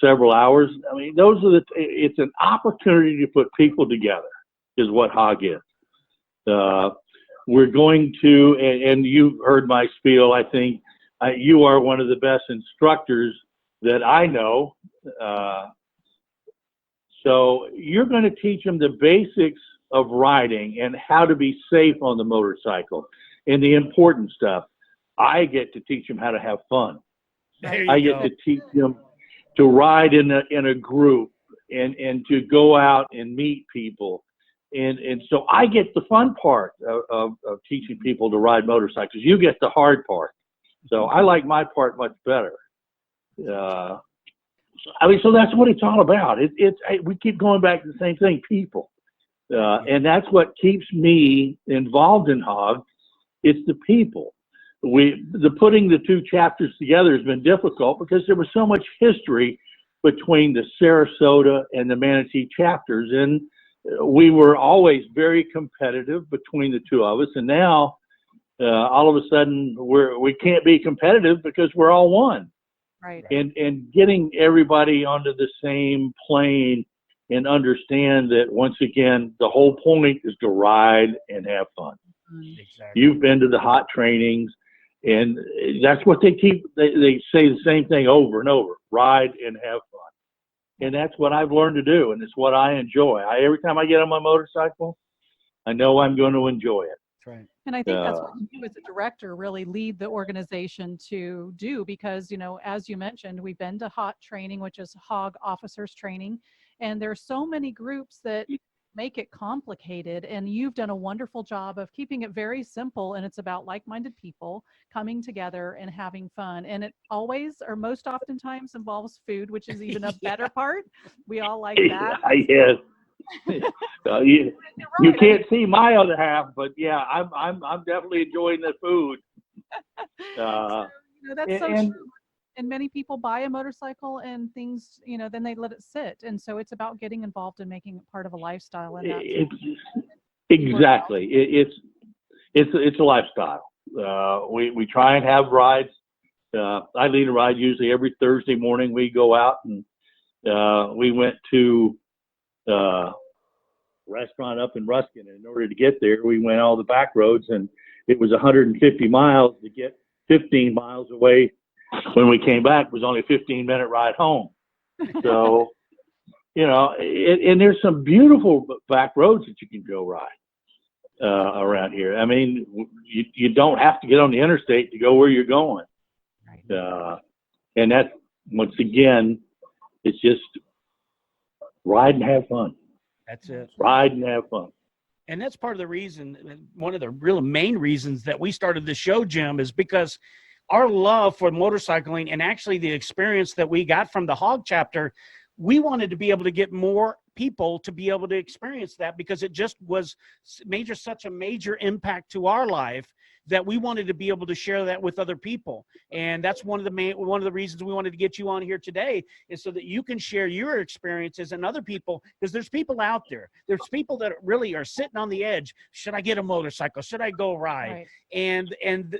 several hours. I mean, it's an opportunity to put people together, is what HOG is. We're going to, and you've heard my spiel, I think. You are one of the best instructors that I know. So you're going to teach them the basics of riding and how to be safe on the motorcycle and the important stuff. I get to teach them how to have fun. I get to teach them to ride in a group and to go out and meet people. And so I get the fun part of teaching people to ride motorcycles. You get the hard part. So I like my part much better. So that's what it's all about. We keep going back to the same thing, people. And that's what keeps me involved in HOG. It's the people. Putting the two chapters together has been difficult because there was so much history between the Sarasota and the Manatee chapters. And we were always very competitive between the two of us. And now, all of a sudden, we can't be competitive because we're all one. Right. And getting everybody onto the same plane and understand that, once again, the whole point is to ride and have fun. Exactly. You've been to the hot trainings, and that's what they say the same thing over and over: ride and have fun. And that's what I've learned to do, and it's what I enjoy. Every time I get on my motorcycle, I know I'm going to enjoy it. That's right. And I think that's what you as a director really lead the organization to do, because, as you mentioned, we've been to HOT training, which is HOG officers training, and there's so many groups that make it complicated, and you've done a wonderful job of keeping it very simple, and it's about like-minded people coming together and having fun. And it always, or most oftentimes, involves food, which is even a better part. We all like that. Yes. You can't see my other half, but yeah, I'm definitely enjoying the food. That's so true. And many people buy a motorcycle and things, then they let it sit. And so it's about getting involved and making it part of a lifestyle. And exactly. It's a lifestyle. We try and have rides. I lead a ride usually every Thursday morning. We go out, and we went to restaurant up in Ruskin, and in order to get there, we went all the back roads, and it was 150 miles to get 15 miles away. When we came back, it was only a 15-minute ride home. So, and there's some beautiful back roads that you can go ride. around here. I mean, you don't have to get on the interstate to go where you're going. And that's, once again, it's just ride and have fun. That's it. Ride and have fun. And that's part of the reason, one of the real main reasons that we started the show, Jim, is because our love for motorcycling and actually the experience that we got from the HOG chapter, we wanted to be able to get more people to be able to experience that, because it just was such a major impact to our life that we wanted to be able to share that with other people. And that's one of the reasons we wanted to get you on here today, is so that you can share your experiences and other people, because there's people out there. There's people that really are sitting on the edge. Should I get a motorcycle? Should I go ride? Right. And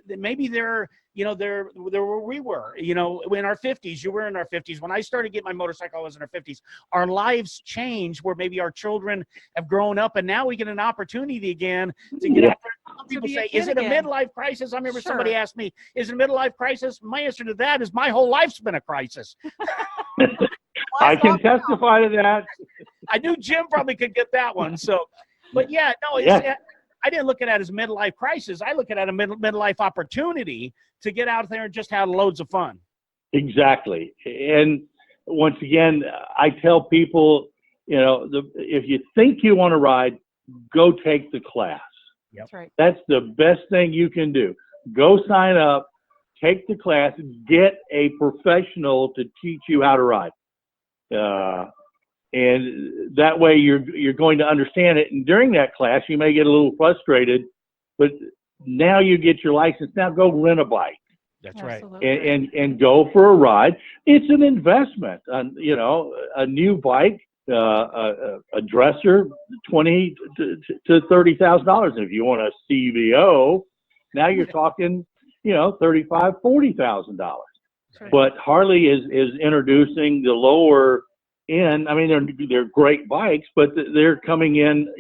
maybe they're where we were, in our 50s. You were in our 50s. When I started getting my motorcycle, I was in our 50s. Our lives change, where maybe our children have grown up, and now we get an opportunity again to get out there. Some people say, is it a midlife crisis? I remember somebody asked me, is it a midlife crisis? My answer to that is, my whole life's been a crisis. I can testify to that. I knew Jim probably could get that one. So, but yeah, no, I didn't look at it as a midlife crisis. I look at it as a midlife opportunity to get out there and just have loads of fun. Exactly. And once again, I tell people, if you think you want to ride, go take the class. Yep. That's right. That's the best thing you can do. Go sign up, take the class, get a professional to teach you how to ride. And that way you're going to understand it. And during that class, you may get a little frustrated, but now you get your license. Now go rent a bike. That's right. And go for a ride. It's an investment. A new bike, a dresser, $20,000 to $30,000. And if you want a CVO, now you're talking, $35,000, $40,000. Right. But Harley is introducing the lower end. I mean, they're great bikes, but they're coming in,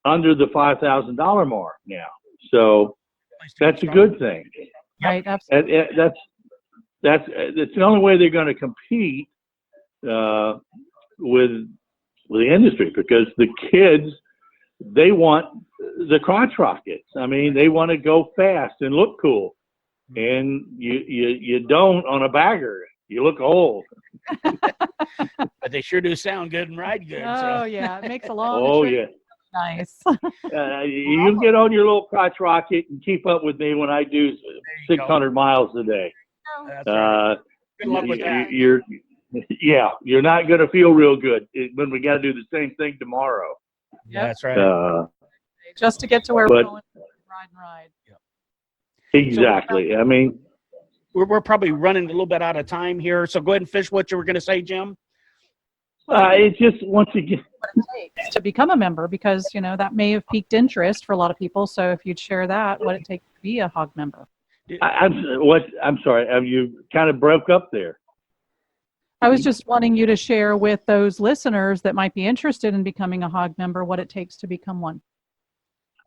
under the $5,000 mark now. So that's a good thing. Right. Absolutely. That's the only way they're going to compete with the industry, because the kids, they want the crotch rockets. I mean, they want to go fast and look cool, and you don't on a bagger. You look old. But they sure do sound good and ride good. Oh, so. yeah. It makes a long Oh, trip. yeah. Nice. You get on your little crotch rocket and keep up with me when I do 600 miles a day. That's right. Good luck with that. You're not going to feel real good when we got to do the same thing tomorrow. Yeah, that's right. Just to get to where we're going, ride. Yep. Exactly. So I mean, we're probably running a little bit out of time here. So go ahead and finish what you were going to say, Jim. it's just, once again, what it takes to become a member, because that may have piqued interest for a lot of people. So if you'd share that, what it takes to be a HOG member. I'm sorry. You kind of broke up there. I was just wanting you to share with those listeners that might be interested in becoming a HOG member what it takes to become one.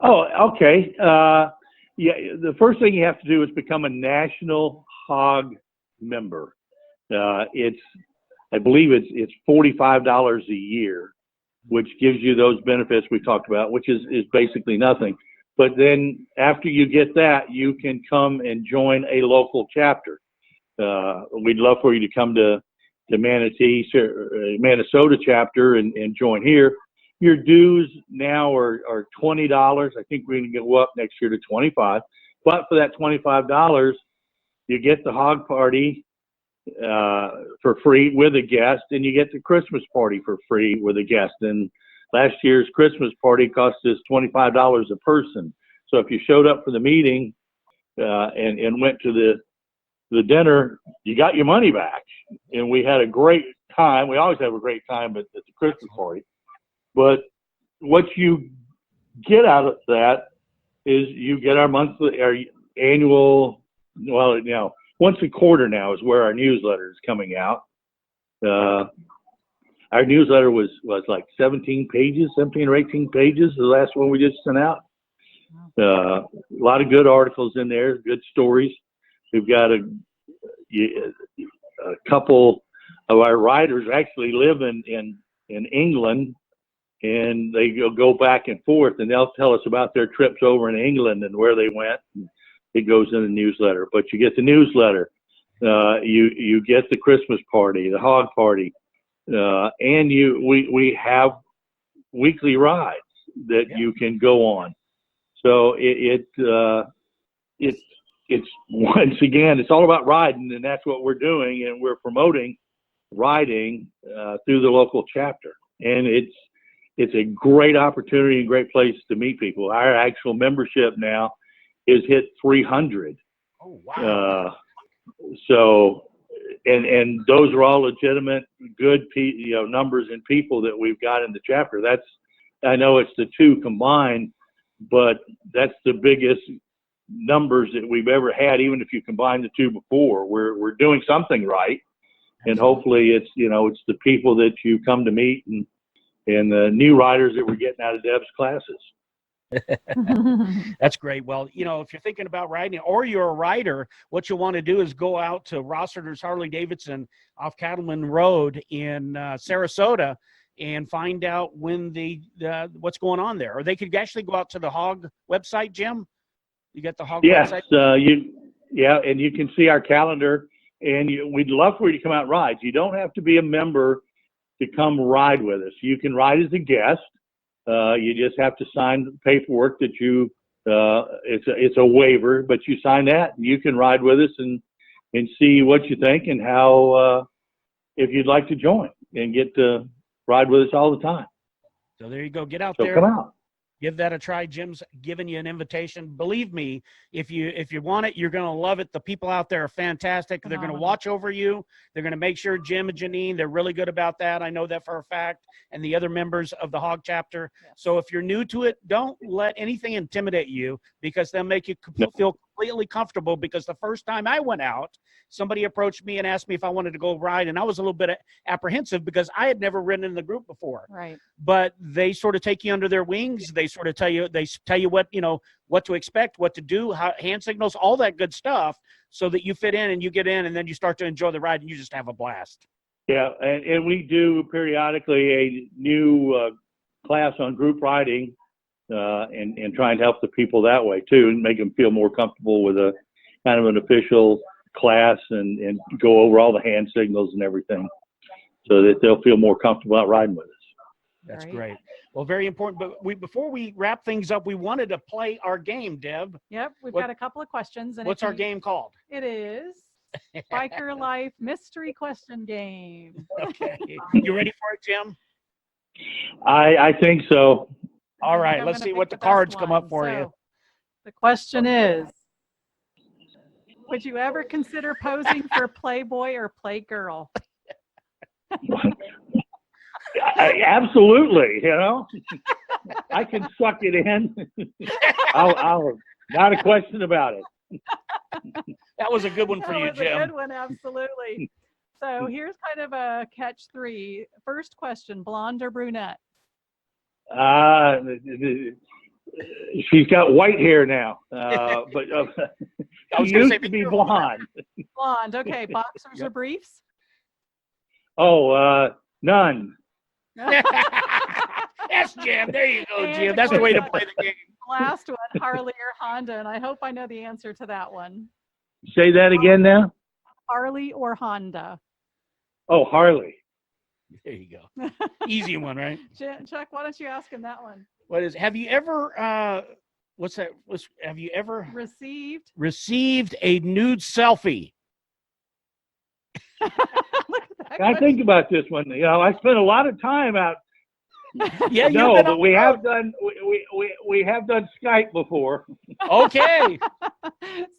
Oh, okay. The first thing you have to do is become a national HOG member. I believe it's $45 a year, which gives you those benefits we talked about, which is basically nothing. But then after you get that, you can come and join a local chapter. We'd love for you to come to Manasota chapter and join here. Your dues now are $20. I think we're going to go up next year to $25. But for that $25, you get the HOG party for free with a guest, and you get the Christmas party for free with a guest. And last year's Christmas party cost us $25 a person. So if you showed up for the meeting and went to the dinner, you got your money back. And we had a great time. We always have a great time at the Christmas party. But what you get out of that is you get our annual, once a quarter now is where our newsletter is coming out. Our newsletter was like 17 or 18 pages, the last one we just sent out. A lot of good articles in there, good stories. We've got a couple of our writers actually live in England, and they go back and forth, and they'll tell us about their trips over in England and where they went. It goes in the newsletter, but you get the newsletter, you get the Christmas party, the hog party, and we have weekly rides that you can go on. So it's once again, it's all about riding, and that's what we're doing, and we're promoting riding through the local chapter, and it's a great opportunity and great place to meet people. Our actual membership now is hit 300. Oh, wow. So, and those are all legitimate, good, numbers and people that we've got in the chapter. I know it's the two combined, but that's the biggest numbers that we've ever had. Even if you combine the two before, we're doing something right, and hopefully it's it's the people that you come to meet and the new riders that we're getting out of Deb's classes. That's great. Well, if you're thinking about riding or you're a rider, what you'll want to do is go out to Rossiter's Harley-Davidson off Cattleman Road in Sarasota and find out when what's going on there. Or they could actually go out to the HOG website, Jim. You got the HOG website? Yes, and you can see our calendar, and we'd love for you to come out and ride. You don't have to be a member to come ride with us. You can ride as a guest. You just have to sign paperwork that it's a waiver, but you sign that and you can ride with us and see what you think and how, if you'd like to join and get to ride with us all the time. So there you go. Get out so there. Come out. Give that a try. Jim's giving you an invitation. Believe me, if you want it, you're going to love it. The people out there are fantastic. They're going to watch over you. They're going to make sure Jim and Janine, they're really good about that. I know that for a fact, and the other members of the HOG chapter. Yes. So if you're new to it, don't let anything intimidate you, because they'll make you feel completely comfortable. Because the first time I went out, somebody approached me and asked me if I wanted to go ride, and I was a little bit apprehensive because I had never ridden in the group before. Right. But they sort of take you under their wings. They sort of tell you what to expect, what to do, how, hand signals, all that good stuff, so that you fit in and you get in, and then you start to enjoy the ride and you just have a blast. Yeah, and we do periodically a new class on group riding, and try and help the people that way too, and make them feel more comfortable with a kind of an official class, and go over all the hand signals and everything, so that they'll feel more comfortable out riding with us. That's great. Well, very important. But before we wrap things up, we wanted to play our game, Deb. Yep, we've got a couple of questions. And what's our game called? It is Biker Life Mystery Question Game. Okay. You ready for it, Jim? I think so. All right. Let's see what the cards come up for you. The question is, would you ever consider posing for Playboy or Playgirl? Absolutely. I can suck it in. I'll not a question about it. That was a good one for you, Jim. A good one, absolutely. So here's kind of a catch 3. First question: blonde or brunette? She's got white hair now, but she used to be blonde. Blonde. Okay. Boxers or briefs? Oh, none. Yes, Jim. There you go, Jim. That's the way to play the game. Last one: Harley or Honda? And I hope I know the answer to that one. Say that again now. Harley or Honda? Oh, Harley. There you go. Easy one, right? Chuck, why don't you ask him that one? What is? Have you ever? What's that? Have you ever received a nude selfie? I think about this one. I spent a lot of time out. Yeah, no, but we have done Skype before. Okay.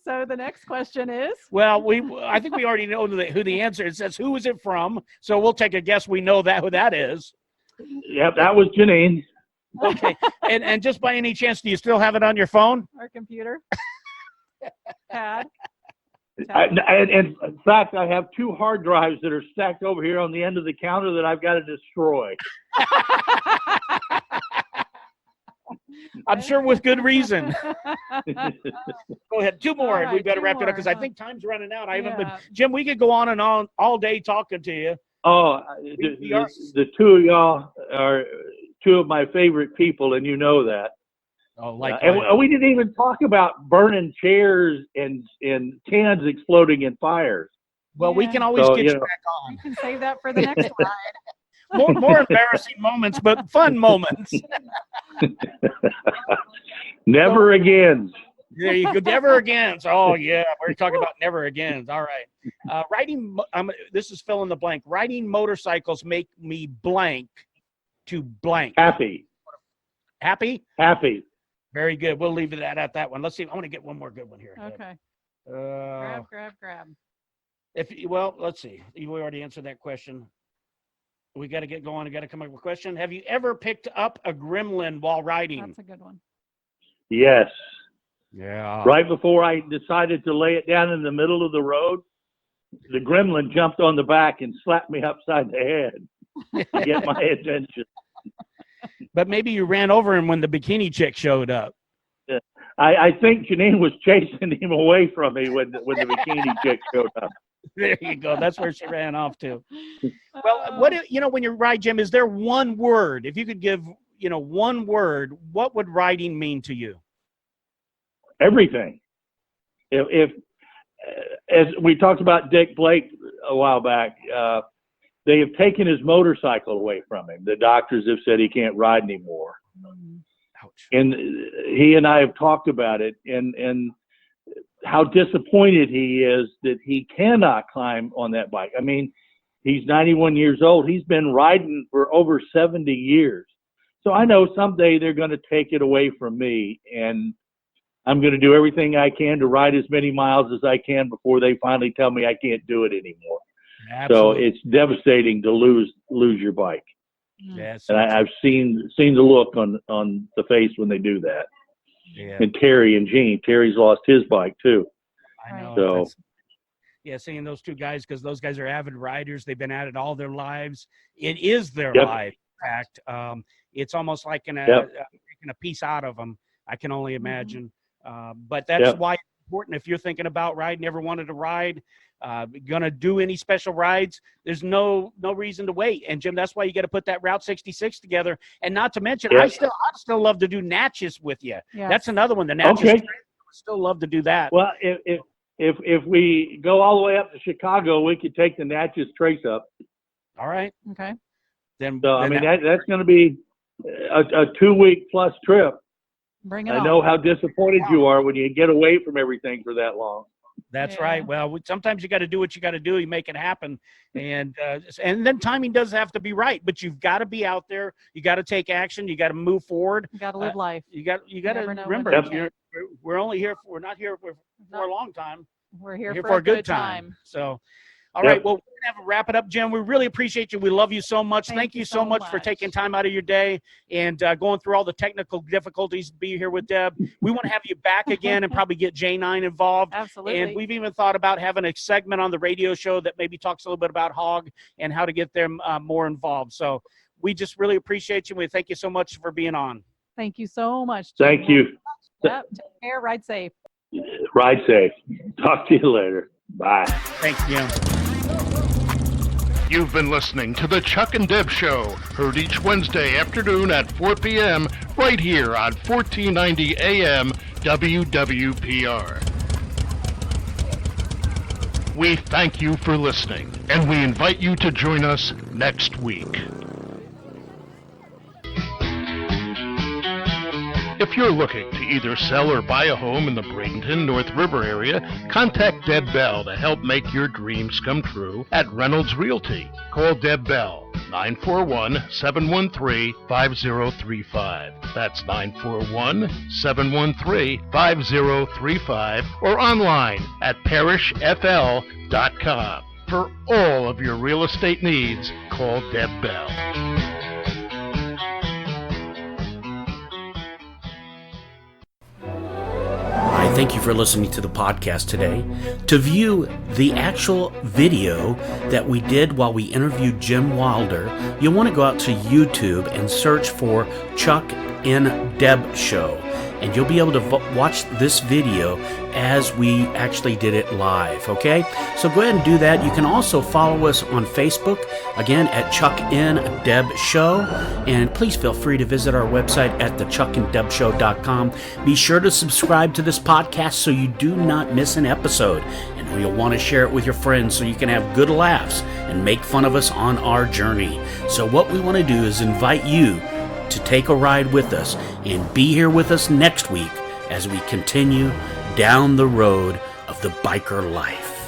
So the next question is? Well, I think we already know who the answer is. It says, who is it from? So we'll take a guess. We know who that is. Yep, that was Janine. Okay. And just by any chance, do you still have it on your phone? Or computer? Pad? And in fact, I have 2 hard drives that are stacked over here on the end of the counter that I've got to destroy. I'm sure with good reason. Go ahead. 2 more. Right, we better wrap it up because I think time's running out. I haven't been. Jim, we could go on and on all day talking to you. Oh, the 2 of y'all are two of my favorite people, and you know that. Oh, like and we didn't even talk about burning chairs and cans exploding in fires. well, we can always get you back on. You can save that for the next ride. More embarrassing moments, but fun moments. Never again. There you go. Never again. Oh, yeah. We're talking about never again. All right. This is fill in the blank. Riding motorcycles make me blank to blank. Happy. Happy? Happy. Very good. We'll leave it at that one. Let's see. I want to get one more good one here. Okay. Grab. Well, let's see. You already answered that question. We got to get going. We got to come up with a question. Have you ever picked up a gremlin while riding? That's a good one. Yes. Yeah. Right before I decided to lay it down in the middle of the road, the gremlin jumped on the back and slapped me upside the head to get my attention. But maybe you ran over him when the bikini chick showed up. I think Janine was chasing him away from me when the bikini chick showed up. There you go. That's where she ran off to. Well, when you ride, Jim, is there one word? If you could give, one word, what would riding mean to you? Everything. If as we talked about Dick Blake a while back, they have taken his motorcycle away from him. The doctors have said he can't ride anymore. Ouch. And he and I have talked about it and how disappointed he is that he cannot climb on that bike. I mean, he's 91 years old. He's been riding for over 70 years. So I know someday they're going to take it away from me, and I'm going to do everything I can to ride as many miles as I can before they finally tell me I can't do it anymore. Absolutely. So it's devastating to lose your bike. Yes. And I've seen the look on the face when they do that. Yeah. And Terry and Gene. Terry's lost his bike too. I know. So seeing those two guys, because those guys are avid riders. They've been at it all their lives. It is their Yep. life. In fact, it's almost like taking a piece out of them. I can only imagine. But that's why it's important. If you're thinking about riding, never wanted to ride, gonna do any special rides, there's no reason to wait. And Jim, that's why you got to put that Route 66 together. And not to mention, I still love to do Natchez with you. Yes. That's another one. The Natchez Trail, I still love to do that. Well, if we go all the way up to Chicago, we could take the Natchez Trace up. All right. Okay. Then So I mean that's going to be a 2-week plus trip. Bring it I on. know how disappointed you are when you get away from everything for that long. That's Yeah. right. Well, sometimes you got to do what you got to do. You make it happen, and then timing does have to be right. But you've got to be out there. You got to take action. You got to move forward. You got to live life. You got to never know when remember. to We're only here. We're not here for a long time. We're here We're for a good time. So, all right. Well, we're gonna have to wrap it up, Jim. We really appreciate you. We love you so much. Thank you so much for taking time out of your day and going through all the technical difficulties to be here with Deb. We want to have you back again and probably get J9 involved. Absolutely. And we've even thought about having a segment on the radio show that maybe talks a little bit about HOG and how to get them more involved. So we just really appreciate you. We thank you so much for being on. Thank you so much. Thank you. Yep. Take care. Ride safe. Ride safe. Talk to you later. Bye. Thanks, Jim. You've been listening to the Chuck-n-Deb Show, heard each Wednesday afternoon at 4 p.m. right here on 1490 AM WWPR. We thank you for listening, and we invite you to join us next week. If you're looking to either sell or buy a home in the Bradenton, North River area, contact Deb Bell to help make your dreams come true at Reynolds Realty. Call Deb Bell, 941-713-5035. That's 941-713-5035, or online at parishfl.com. For all of your real estate needs, call Deb Bell. Thank you for listening to the podcast today. To view the actual video that we did while we interviewed Jim Wilder, you'll want to go out to YouTube and search for Chuck-n-Deb Show. and you'll be able to watch this video as we actually did it live, okay? So go ahead and do that. You can also follow us on Facebook, again, at Chuck-n-Deb Show, and please feel free to visit our website at thechuckandebshow.com. Be sure to subscribe to this podcast so you do not miss an episode, and you'll want to share it with your friends so you can have good laughs and make fun of us on our journey. So what we want to do is invite you to take a ride with us and be here with us next week as we continue down the road of the biker life.